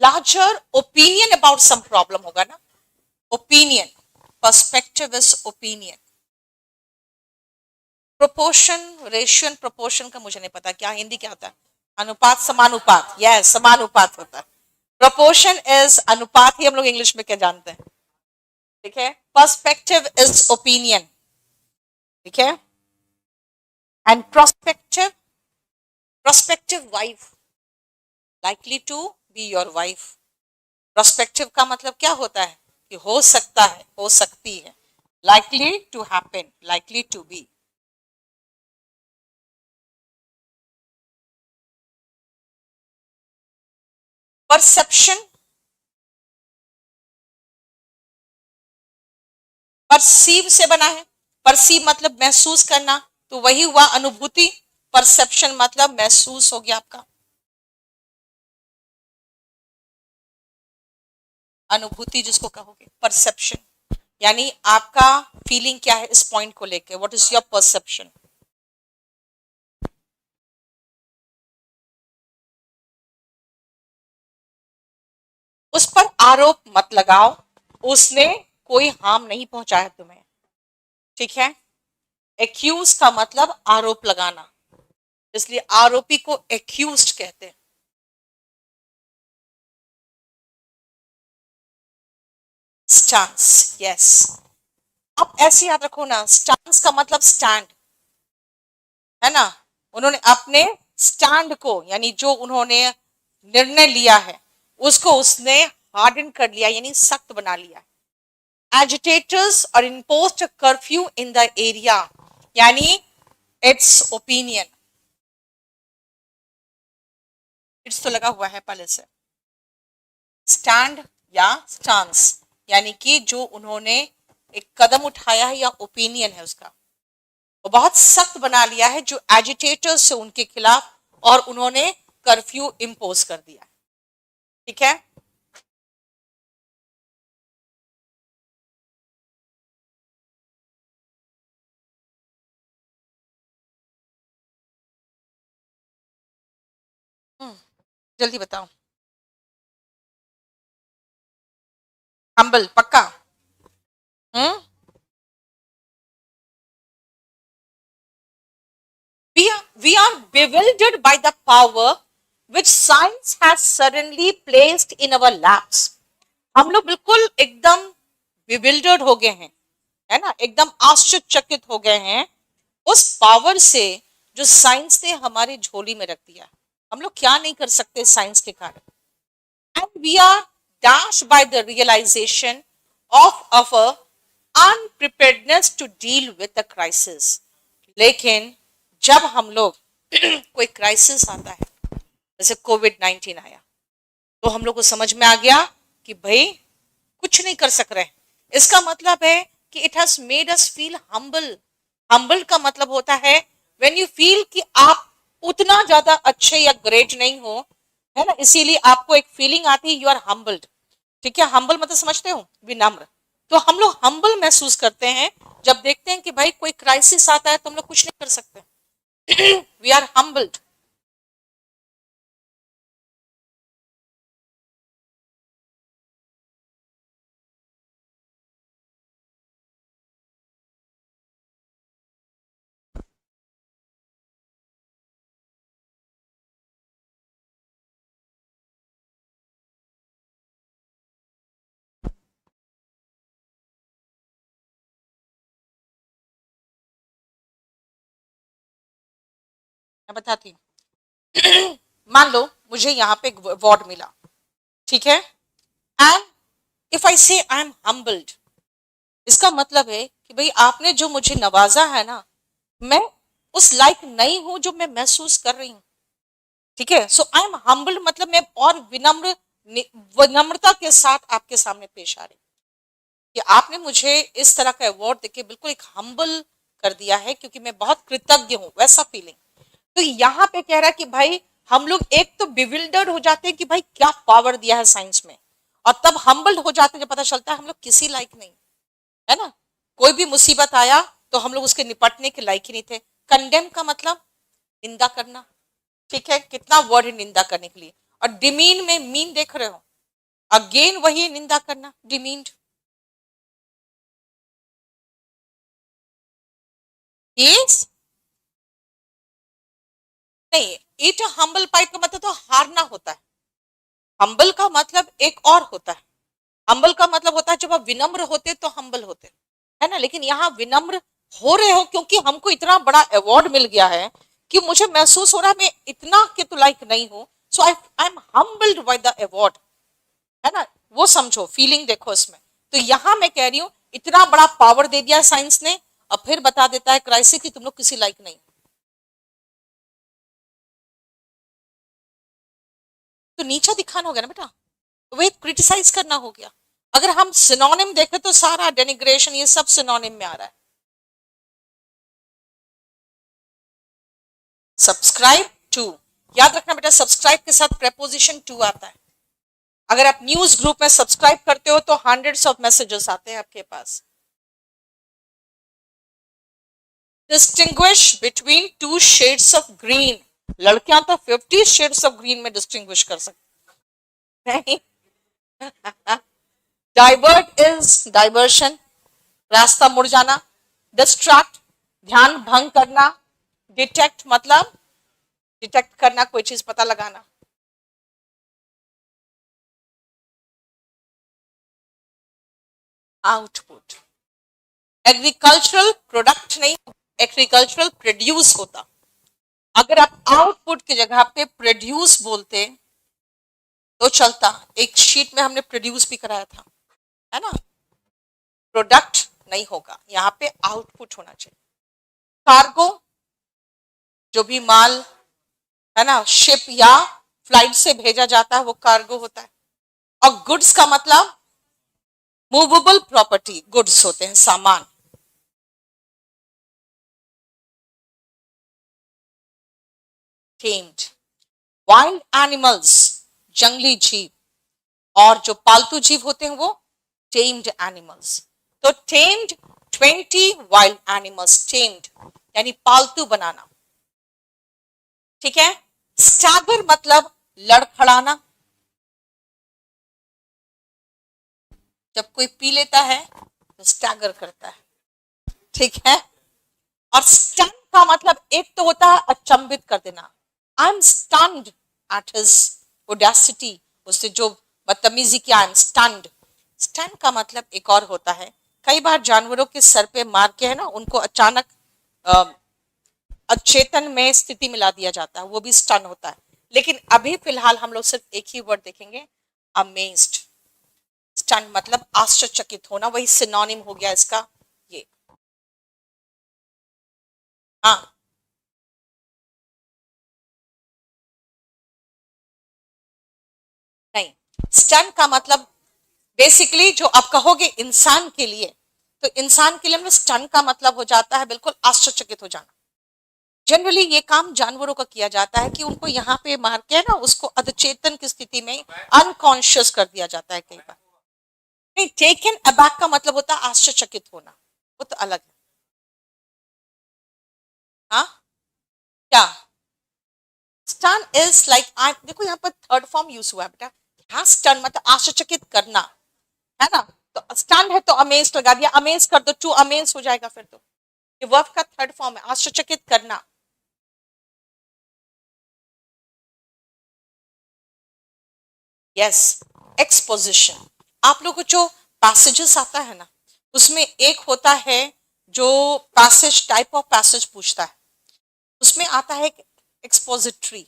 Larger opinion about some problem होगा ना, opinion, perspective is opinion. Proportion, ratio proportion का मुझे नहीं पता क्या हिंदी क्या होता है। अनुपात, समानुपात, यस समानुपात होता है। प्रोपोर्शन इज अनुपात ही हम लोग इंग्लिश में क्या जानते हैं। ठीक है, पर्सपेक्टिव इज ओपिनियन। ठीक है, and prospective, prospective wife, likely to be your wife. Prospective का मतलब क्या होता है कि हो सकता है, हो सकती है, likely to happen, likely to be. Perception, perceive से बना है, परसीव मतलब महसूस करना, तो वही हुआ अनुभूति। परसेप्शन मतलब महसूस हो गया आपका, अनुभूति जिसको कहोगे परसेप्शन, यानी आपका फीलिंग क्या है इस पॉइंट को लेकर, व्हाट इज योर परसेप्शन। उस पर आरोप मत लगाओ, उसने कोई हार्म नहीं पहुंचाया तुम्हें। ठीक है, एक्यूज का मतलब आरोप लगाना, इसलिए आरोपी को एक्यूज्ड कहते हैं। Stance, yes. आप ऐसे याद रखो ना, स्टांस का मतलब स्टैंड है ना। उन्होंने अपने स्टैंड को, यानी जो उन्होंने निर्णय लिया है उसको उसने हार्डन कर लिया, यानी सख्त बना लिया। एजिटेटर्स और imposed curfew in the area, यानी इट्स ओपिनियन, इट्स तो लगा हुआ है पहले से। स्टैंड या स्टांस, यानी कि जो उन्होंने एक कदम उठाया है या ओपिनियन है उसका वो बहुत सख्त बना लिया है, जो एजिटेटर्स से उनके खिलाफ, और उन्होंने कर्फ्यू इम्पोज कर दिया। ठीक है, जल्दी बताओ। हम्बल पक्का। हम्म, we are bewildered by the power which science has suddenly placed in our laps। हम लोग बिल्कुल एकदम bewildered हो गए हैं, है ना, एकदम आश्चर्यचकित हो गए हैं उस पावर से जो साइंस ने हमारी झोली में रख दिया। हम लोग क्या नहीं कर सकते साइंस के कारण। And we are dashed by the realization of our unpreparedness to deal with the crisis। लेकिन जब हम लोग कोई क्राइसिस आता है, जैसे कोविड-19 आया, तो हम लोग को समझ में आ गया कि भाई कुछ नहीं कर सक रहे। इसका मतलब है कि it has made us feel humble. Humble का मतलब होता है व्हेन यू फील कि आप उतना ज्यादा अच्छे या ग्रेट नहीं हो, है ना, इसीलिए आपको एक फीलिंग आती है यू आर हम्बल्ड। ठीक है, हम्बल मतलब समझते हो, विनम्र। तो हम लोग हम्बल महसूस करते हैं जब देखते हैं कि भाई कोई क्राइसिस आता है तो हम लोग कुछ नहीं कर सकते। We are humbled. मैं बताती हूँ। मान लो मुझे यहाँ पे अवार्ड मिला, ठीक है, एंड इफ आई से आई एम हम्बल्ड, इसका मतलब है कि भाई आपने जो मुझे नवाजा है ना, मैं उस लायक नहीं हूं जो मैं महसूस कर रही हूं। ठीक है, सो आई एम हम्बल, मतलब मैं और विनम्रता के साथ आपके सामने पेश आ रही हूं कि आपने मुझे इस तरह का अवार्ड देके बिल्कुल एक हम्बल कर दिया है, क्योंकि मैं बहुत कृतज्ञ हूं, वैसा फीलिंग। तो यहाँ पे कह रहा है कि भाई हम लोग एक तो बिविल्डर्ड हो जाते हैं कि भाई क्या पावर दिया है साइंस में, और तब हम्बल्ड हो जाते हैं जब पता चलता है हम लोग किसी लायक नहीं, है ना। कोई भी मुसीबत आया तो हम लोग उसके निपटने के लायक ही नहीं थे। कंडेम का मतलब निंदा करना, ठीक है, कितना वर्ड है निंदा करने के लिए। और डिमीन में मीन देख रहे हो, अगेन वही निंदा करना, डिमीन्ड। यस, नहीं, ईट हम्बल पाई का मतलब तो हारना होता है। हम्बल का मतलब एक और होता है। हम्बल का मतलब होता है जब आप विनम्र होते तो हम्बल होते, है ना। लेकिन यहाँ विनम्र हो रहे हो क्योंकि हमको इतना बड़ा अवार्ड मिल गया है कि मुझे महसूस हो रहा है मैं इतना के तो लायक नहीं हूं। So I am humbled by the award, है ना। वो समझो, फीलिंग देखो इसमें। तो यहां मैं कह रही हूं इतना बड़ा पावर दे दिया साइंस ने, और फिर बता देता है क्राइसिस कि तुम लोग किसी लायक नहीं। तो नीचा दिखाना हो गया ना बेटा, तो वही क्रिटिसाइज करना हो गया। अगर हम सिनोनिम देखें तो सारा डेनिग्रेशन ये सब सिनोनिम में आ रहा है। सब्सक्राइब टू, याद रखना बेटा, सब्सक्राइब के साथ प्रेपोजिशन टू आता है। अगर आप न्यूज ग्रुप में सब्सक्राइब करते हो तो हंड्रेड्स ऑफ मैसेजेस आते हैं आपके पास। Distinguish between two shades of green, लड़कियां तो 50 शेड्स ऑफ ग्रीन में डिस्टिंग्विश कर सकते हैं। डाइवर्ट इज डाइवर्शन, रास्ता मुड़ जाना। डिस्ट्रैक्ट, ध्यान भंग करना। डिटेक्ट मतलब डिटेक्ट करना, कोई चीज पता लगाना। आउटपुट, एग्रीकल्चरल प्रोडक्ट नहीं, एग्रीकल्चरल प्रोड्यूस होता। अगर आप आउटपुट की जगह पे प्रोड्यूस बोलते तो चलता। एक शीट में हमने प्रोड्यूस भी कराया था, है ना। प्रोडक्ट नहीं होगा, यहाँ पे आउटपुट होना चाहिए। कार्गो, जो भी माल, है ना, शिप या फ्लाइट से भेजा जाता है वो कार्गो होता है। और गुड्स का मतलब मूवेबल प्रॉपर्टी, गुड्स होते हैं, सामान। टेम्ड, वाइल्ड एनिमल्स, जंगली जीव। और जो पालतू जीव होते हैं वो टेम्ड एनिमल्स। तो टेम्ड 20 वाइल्ड एनिमल्स, टेम्ड यानी पालतू बनाना, ठीक है। स्टैगर मतलब लड़खड़ाना, जब कोई पी लेता है तो स्टैगर करता है, ठीक है। और स्टन का मतलब एक तो होता है अचंभित कर देना, I am stunned at his audacity, उससे जो बदतमीजी किया, आई एम स्टन्ड। स्टन का मतलब एक और होता है, कई बार जानवरों के सर पे मार के, है ना, उनको अचानक अचेतन में स्थिति मिला दिया जाता है, वो भी स्टन होता है। लेकिन अभी फिलहाल हम लोग सिर्फ एक ही वर्ड देखेंगे, अमेज्ड। स्टन मतलब आश्चर्यचकित होना, वही सिनोनिम हो गया इसका ये। हाँ, नहीं, स्टन का मतलब बेसिकली जो आप कहोगे इंसान के लिए, तो इंसान के लिए में स्टन का मतलब हो जाता है बिल्कुल आश्चर्यचकित हो जाना। जनरली ये काम जानवरों का किया जाता है कि उनको यहाँ पे मार के ना उसको अधचेतन की स्थिति में अनकॉन्शियस कर दिया जाता है कई बार। नहीं, टेकन अबैक का मतलब होता है आश्चर्यचकित होना, वो तो अलग है। हाँ, क्या स्टन इज लाइक, देखो यहाँ पर थर्ड फॉर्म यूज हुआ है बेटा। हाँ, स्टन मतलब आश्चर्यचकित करना, है ना। तो स्टन है तो अमेज लगा दिया, अमेज कर दो, टू अमेज हो जाएगा फिर तो। ये वर्ब का थर्ड फॉर्म है, आश्चर्यचकित करना। Yes, exposition. आप लोगों को जो पैसेजेस आता है ना, उसमें एक होता है जो पैसेज, टाइप ऑफ पैसेज पूछता है, उसमें आता है एक्सपोजिटरी।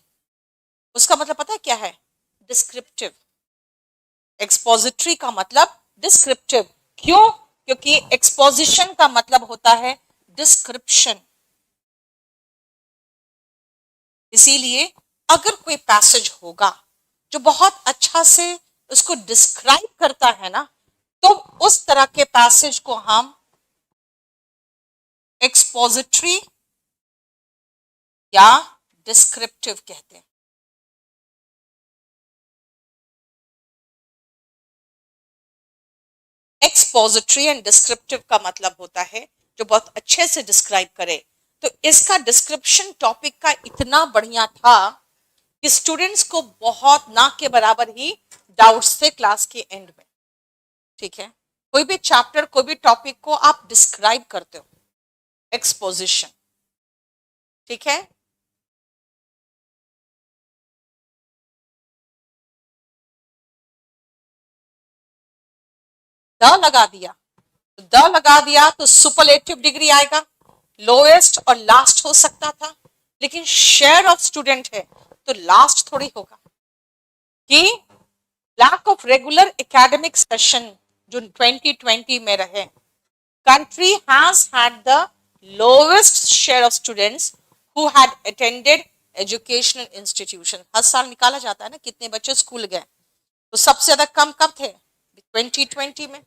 उसका मतलब पता है क्या है? डिस्क्रिप्टिव। एक्सपोजिटरी का मतलब डिस्क्रिप्टिव। क्यों? क्योंकि एक्सपोजिशन का मतलब होता है डिस्क्रिप्शन। इसीलिए अगर कोई पैसेज होगा जो बहुत अच्छा से उसको डिस्क्राइब करता है ना, तो उस तरह के पैसेज को हम एक्सपोजिटरी या डिस्क्रिप्टिव कहते हैं। एक्सपोजिटरी एंड डिस्क्रिप्टिव का मतलब होता है जो बहुत अच्छे से डिस्क्राइब करे। तो इसका डिस्क्रिप्शन टॉपिक का इतना बढ़िया था कि स्टूडेंट्स को बहुत ना के बराबर ही डाउट्स थे क्लास के एंड में। ठीक है, कोई भी चैप्टर कोई भी टॉपिक को आप डिस्क्राइब करते हो, एक्सपोजिशन। ठीक है, द लगा दिया, द लगा दिया तो सुपरलेटिव डिग्री आएगा, लोएस्ट और लास्ट हो सकता था, लेकिन शेयर ऑफ स्टूडेंट है तो लास्ट थोड़ी होगा। कि lack of regular academic session जो 2020 में रहे, country has had the lowest share of students who had attended educational institution। हर साल निकाला जाता है ना कितने बच्चे स्कूल गए, तो सबसे ज्यादा कम कब थे? 2020 में।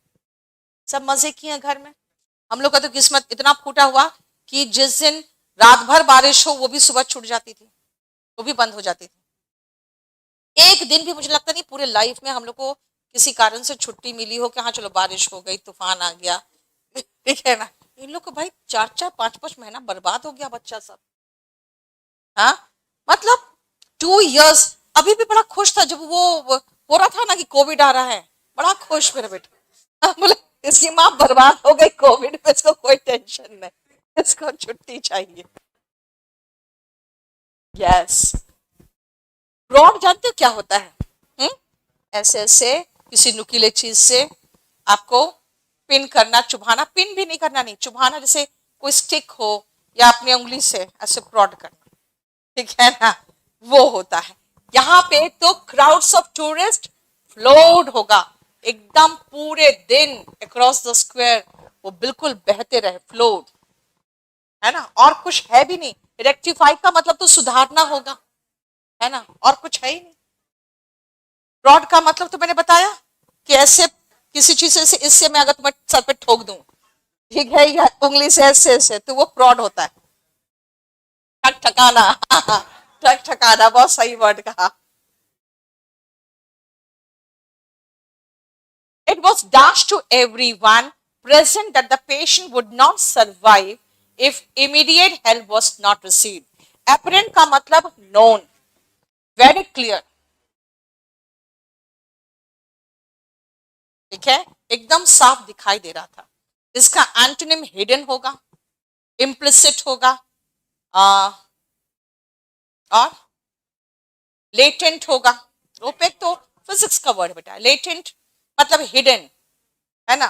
सब मजे किए घर में। हम लोग का तो किस्मत इतना फूटा हुआ कि जिस दिन रात भर बारिश हो वो भी सुबह छूट जाती थी, वो भी बंद हो जाती थी। एक दिन भी मुझे लगता नहीं पूरे लाइफ में हम लोग को किसी कारण से छुट्टी मिली हो कि हाँ चलो बारिश हो गई, तूफान आ गया। ठीक है ना, इन लोग को भाई 4-4 5-5 महीना बर्बाद हो गया बच्चा सब। हाँ, मतलब 2 इयर्स। अभी भी बड़ा खुश था जब वो हो रहा था ना कि कोविड आ रहा है, बड़ा खुश मेरा बेटा। बोले इसकी माँ बर्बाद हो गई कोविड में, इसको कोई टेंशन नहीं, इसको छुट्टी चाहिए। यस, फ्रॉड जानते हो क्या होता है? ऐसे ऐसे किसी नुकीले चीज से आपको पिन करना, चुभाना, पिन भी नहीं करना, नहीं चुभाना, जैसे कोई स्टिक हो या अपनी उंगली से ऐसे प्रॉड करना। ठीक है ना, वो होता है। यहाँ पे तो क्राउड्स ऑफ टूरिस्ट फ्लोड होगा एकदम पूरे दिन अक्रॉस द स्क्वायर, वो बिल्कुल बहते रहे, फ्लोड है ना, और कुछ है भी नहीं। रेक्टिफाई का मतलब तो सुधारना होगा, है ना, और कुछ है ही नहीं। फ्रॉड का मतलब तो मैंने बताया कि ऐसे किसी चीज से, इससे मैं अगर तुम्हें सर पे ठोक दूं, ठीक है, या उंगली से ऐसे ऐसे, तो वो फ्रॉड होता है। ठक ठकाना। ठक ठकाना, बहुत सही वर्ड कहा। It was dashed to everyone present that the patient would not survive if immediate help was not received. Apparent का मतलब known, very clear। ठीक है, एकदम साफ दिखाई दे रहा था। इसका एंटोनिम हिडन होगा, इम्प्लिसिट होगा, और लेटेंट होगा। ओपेक तो फिजिक्स का वर्ड बेटा, लेटेंट मतलब हिडन, है ना।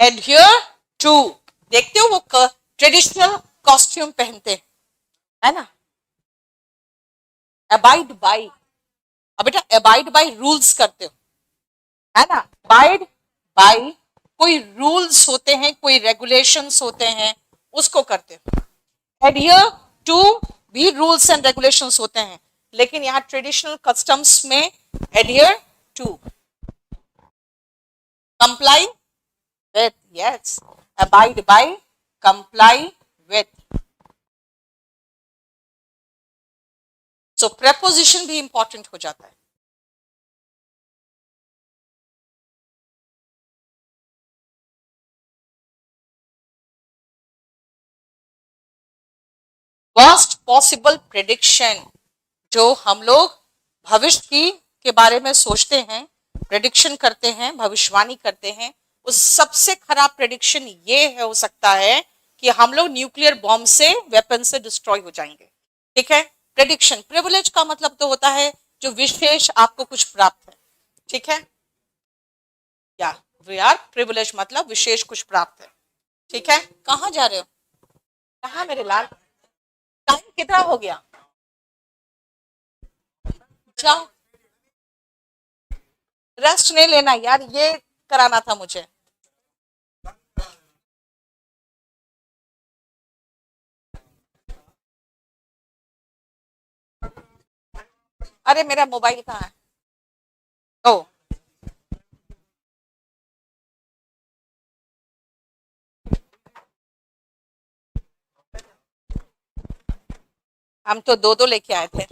एडहियर टू, देखते हो वो ट्रेडिशनल कॉस्ट्यूम पहनते है ना। अबाइड बाई, अब बेटा अबाइड बाई रूल्स करते हो, है ना। अबाइड बाई कोई रूल्स होते हैं, कोई रेगुलेशंस होते हैं, उसको करते हो। एडहियर टू भी रूल्स एंड रेगुलेशंस होते हैं, लेकिन यहाँ ट्रेडिशनल कस्टम्स में adhere to, comply with, yes, abide by, comply with। so preposition भी इंपॉर्टेंट हो जाता है। वर्स्ट पॉसिबल प्रेडिक्शन, जो हम लोग भविष्य की के बारे में सोचते हैं, प्रेडिक्शन करते हैं, भविष्यवाणी करते हैं, उस सबसे खराब प्रेडिक्शन ये है, हो सकता है कि हम लोग न्यूक्लियर बॉम्ब से, वेपन से डिस्ट्रॉय हो जाएंगे। ठीक है, प्रेडिक्शन। प्रिविलेज का मतलब तो होता है जो विशेष आपको कुछ प्राप्त है। ठीक है, या वी आर प्रिविलेज मतलब विशेष कुछ प्राप्त है। ठीक है, कहाँ जा रहे हो, कहाँ मेरे लाल, टाइम कितना हो गया, जाओ, रेस्ट नहीं लेना यार, ये कराना था मुझे। अरे मेरा मोबाइल कहाँ है? ओ, हम तो दो दो लेके आए थे।